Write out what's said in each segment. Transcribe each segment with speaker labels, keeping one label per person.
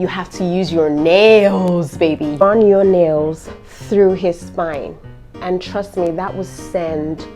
Speaker 1: You have to use your nails, baby. Run your nails through his spine. And trust me, that will send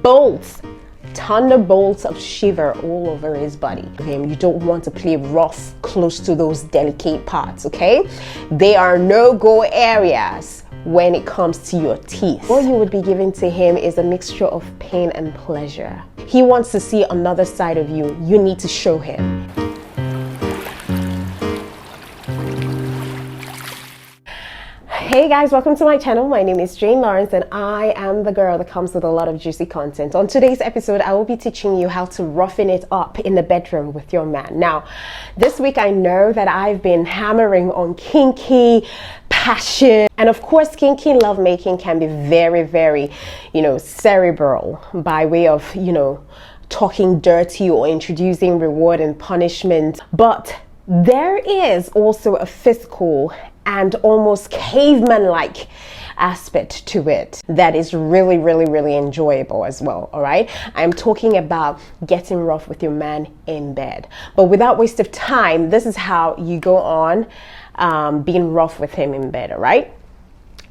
Speaker 1: bolts, thunderbolts of shiver all over his body. You don't want to play rough close to those delicate parts, okay? They are no-go areas when it comes to your teeth. What you would be giving to him is a mixture of pain and pleasure. He wants to see another side of you. You need to show him. Hey guys, welcome to my channel. My name is Jane Lawrence and I am the girl that comes with a lot of juicy content. On today's episode, I will be teaching you how to roughen it up in the bedroom with your man. Now, this week I know that I've been hammering on kinky, passion, and of course kinky lovemaking can be very, cerebral by way of, talking dirty or introducing reward and punishment. But there is also a physical and almost caveman-like aspect to it that is really enjoyable as well. All right, I'm talking about getting rough with your man in bed. But without waste of time, this is how you go on being rough with him in bed. All right,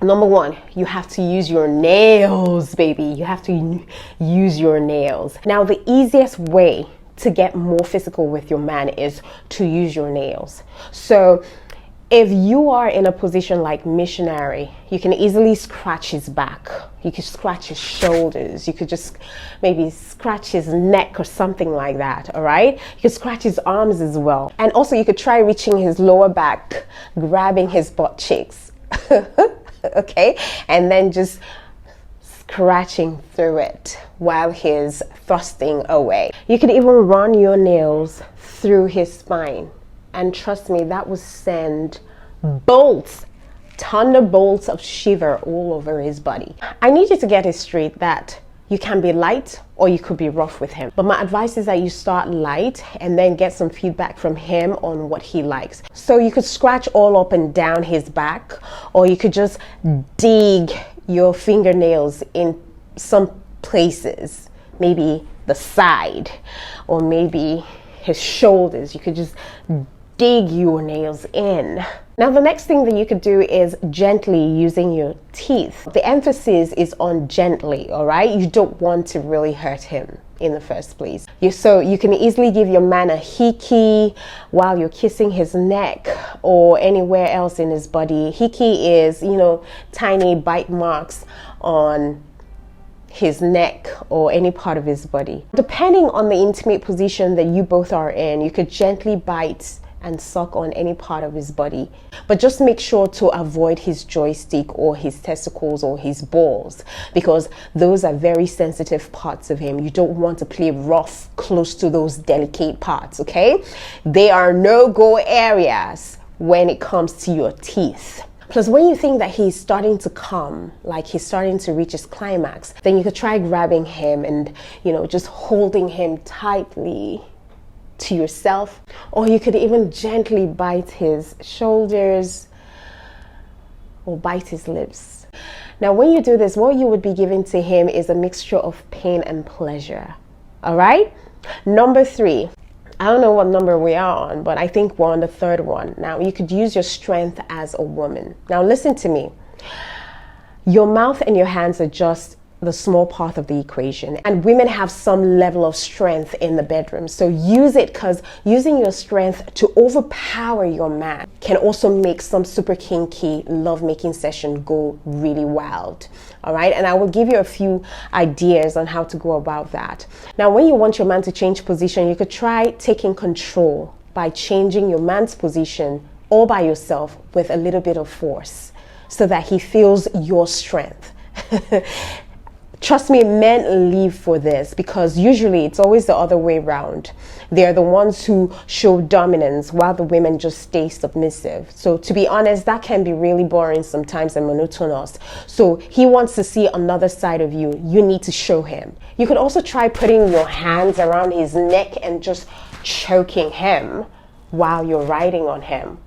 Speaker 1: number one, you have to use your nails, baby. You have to use your nails. Now, the easiest way to get more physical with your man is to use your nails. So if you are in a position like missionary, you can easily scratch his back. You could scratch his shoulders. You could just maybe scratch his neck or something like that, all right? You could scratch his arms as well. And also you could try reaching his lower back, grabbing his butt cheeks, okay? And then just scratching through it while he's thrusting away. You could even run your nails through his spine. And trust me, that will send bolts, thunderbolts of shiver all over his body. I need you to get it straight that you can be light or you could be rough with him. But my advice is that you start light and then get some feedback from him on what he likes. So you could scratch all up and down his back, or you could just dig your fingernails in some places, maybe the side or maybe his shoulders. You could just dig your nails in. Now, the next thing that you could do is gently using your teeth. The emphasis is on gently, all right? You don't want to really hurt him in the first place. So you can easily give your man a hickey while you're kissing his neck or anywhere else in his body. Hickey is, tiny bite marks on his neck or any part of his body. Depending on the intimate position that you both are in, you could gently bite and suck on any part of his body, but just make sure to avoid his joystick or his testicles or his balls, because those are very sensitive parts of him. You don't want to play rough close to those delicate parts, okay? They are no-go areas when it comes to your teeth. Plus, when you think that he's starting to come, like he's starting to reach his climax, then you could try grabbing him and, just holding him tightly to yourself, or you could even gently bite his shoulders or bite his lips. Now, when you do this, what you would be giving to him is a mixture of pain and pleasure. All right? Number three, I don't know what number we are on, but I think we're on the third one. Now, you could use your strength as a woman. Now, listen to me. Your mouth and your hands are just the small part of the equation, and women have some level of strength in the bedroom, so use it, because using your strength to overpower your man can also make some super kinky lovemaking session go really wild. All right, and I will give you a few ideas on how to go about that. Now, when you want your man to change position, you could try taking control by changing your man's position all by yourself with a little bit of force so that he feels your strength. Trust me, men live for this, because usually it's always the other way around. They're the ones who show dominance while the women just stay submissive. So to be honest, that can be really boring sometimes and monotonous. So he wants to see another side of you. You need to show him. You could also try putting your hands around his neck and just choking him while you're riding on him.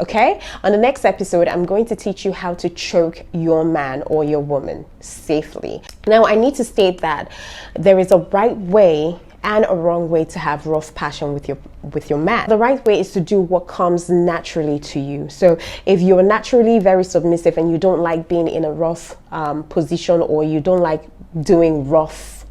Speaker 1: Okay, on the next episode, I'm going to teach you how to choke your man or your woman safely. Now, I need to state that there is a right way and a wrong way to have rough passion with your man. The right way is to do what comes naturally to you. So if you're naturally very submissive and you don't like being in a rough position, or you don't like doing rough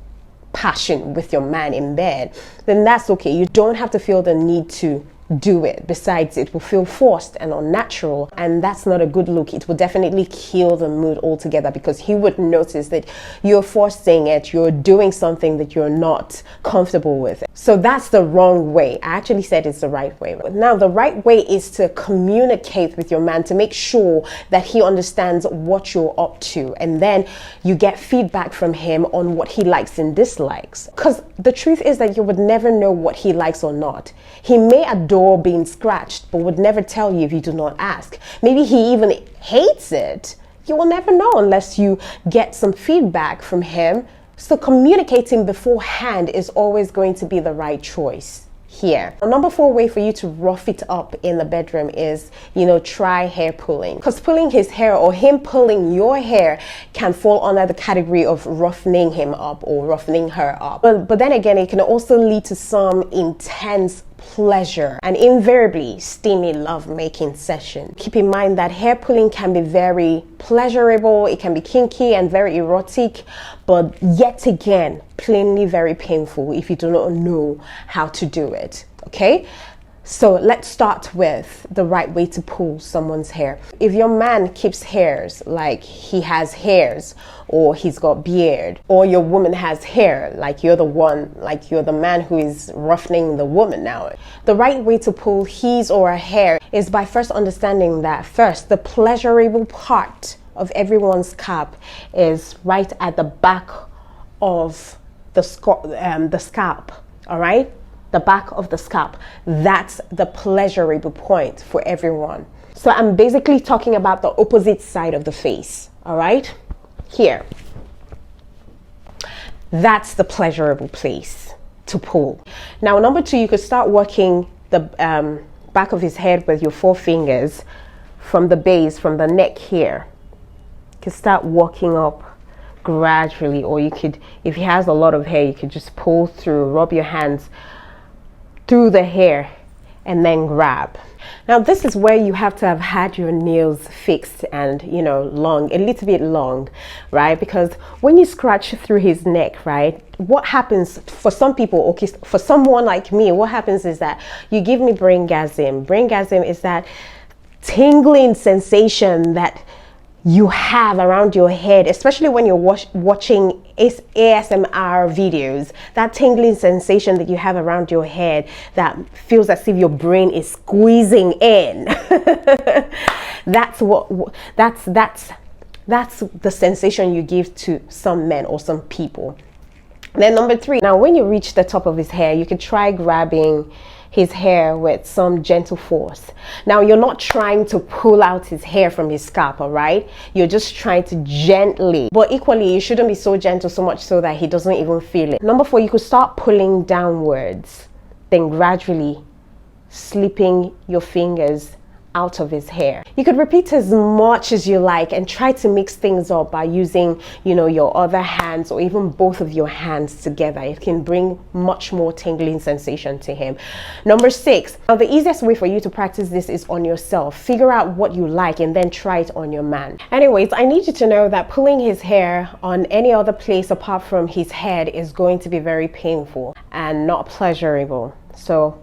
Speaker 1: passion with your man in bed, then that's okay. You don't have to feel the need to do it. Besides, it will feel forced and unnatural, and that's not a good look. It will definitely kill the mood altogether, because he would notice that you're forcing it, you're doing something that you're not comfortable with. So that's the wrong way. I actually said it's the right way. Now, the right way is to communicate with your man to make sure that he understands what you're up to, and then you get feedback from him on what he likes and dislikes. Because the truth is that you would never know what he likes or not. He may adore being scratched, but would never tell you if you do not ask. Maybe he even hates it. You will never know unless you get some feedback from him. So communicating beforehand is always going to be the right choice here. Number 4 way for you to rough it up in the bedroom is, try hair pulling. Because pulling his hair, or him pulling your hair, can fall under the category of roughening him up or roughening her up. But then again, it can also lead to some intense pleasure and invariably steamy love-making session. Keep in mind that hair pulling can be very pleasurable, it can be kinky and very erotic, but yet again, plainly very painful if you do not know how to do it, okay? So let's start with the right way to pull someone's hair. If your man keeps hairs, like he has hairs, or he's got beard, or your woman has hair, like you're the man who is roughening the woman now, the right way to pull his or her hair is by first understanding that the pleasurable part of everyone's scalp is right at the back of the scalp, all right? The back of the scalp. That's the pleasurable point for everyone. So I'm basically talking about the opposite side of the face, all right? Here. That's the pleasurable place to pull. Now, number 2, you could start working the back of his head with your 4 fingers from the base, from the neck here. You can start walking up gradually, or you could, if he has a lot of hair, you could just pull through, rub your hands through the hair and then grab. Now, this is where you have to have had your nails fixed and, long, a little bit long, right? Because when you scratch through his neck, right, what happens for some people, okay, for someone like me, what happens is that you give me braingasm. Braingasm is that tingling sensation that you have around your head, especially when you're watching ASMR videos, that tingling sensation that you have around your head that feels as if your brain is squeezing in. That's the sensation you give to some men or some people. Then number 3, now when you reach the top of his hair, you could try grabbing his hair with some gentle force. Now, you're not trying to pull out his hair from his scalp, all right? You're just trying to gently, but equally, you shouldn't be so gentle, so much so that he doesn't even feel it. Number 4, you could start pulling downwards, then gradually slipping your fingers out of his hair. You could repeat as much as you like and try to mix things up by using, your other hands or even both of your hands together. It can bring much more tingling sensation to him. Number 6, now the easiest way for you to practice this is on yourself. Figure out what you like and then try it on your man. Anyways, I need you to know that pulling his hair on any other place apart from his head is going to be very painful and not pleasurable. So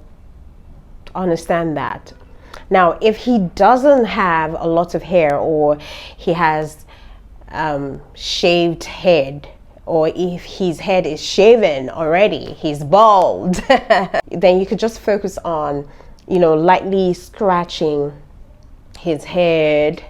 Speaker 1: understand that. Now, if he doesn't have a lot of hair, or he has shaved head, or if his head is shaven already, he's bald, then you could just focus on, lightly scratching his head,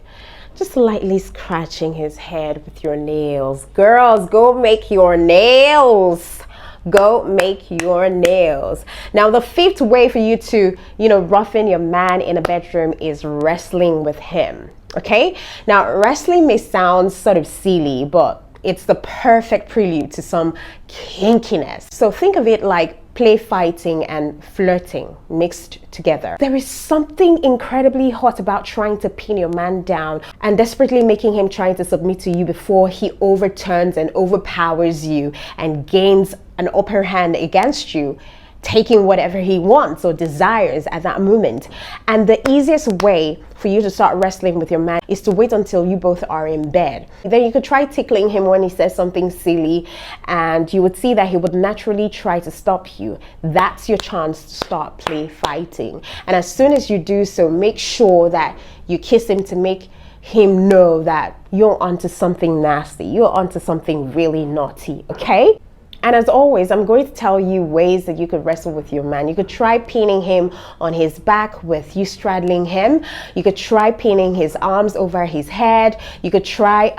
Speaker 1: just lightly scratching his head with your nails. Girls, go make your nails. Go make your nails. Now, the 5th way for you to, roughen your man in a bedroom is wrestling with him. Okay? Now, wrestling may sound sort of silly, but it's the perfect prelude to some kinkiness. So think of it like play fighting and flirting mixed together. There is something incredibly hot about trying to pin your man down and desperately making him trying to submit to you before he overturns and overpowers you and gains an upper hand against you, taking whatever he wants or desires at that moment. And the easiest way for you to start wrestling with your man is to wait until you both are in bed. Then you could try tickling him when he says something silly, and you would see that he would naturally try to stop you. That's your chance to start play fighting. And as soon as you do so, make sure that you kiss him to make him know that you're onto something nasty, you're onto something really naughty, okay? And as always, I'm going to tell you ways that you could wrestle with your man. You could try pinning him on his back with you straddling him. You could try pinning his arms over his head. You could try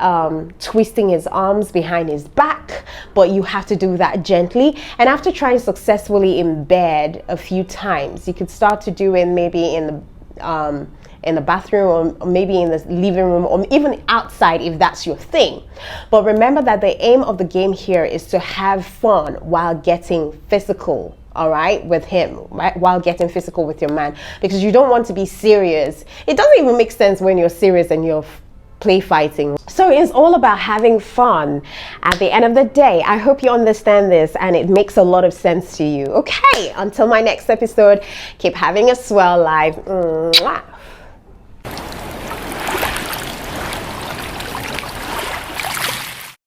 Speaker 1: twisting his arms behind his back, but you have to do that gently. And after trying successfully in bed a few times, you could start to do it maybe in the bathroom, or maybe in the living room, or even outside if that's your thing. But remember that the aim of the game here is to have fun while getting physical, all right, with him, right? While getting physical with your man, because you don't want to be serious. It doesn't even make sense when you're serious and you're play fighting. So it's all about having fun at the end of the day. I hope you understand this and it makes a lot of sense to you. Okay, until my next episode, keep having a swell life. Mwah.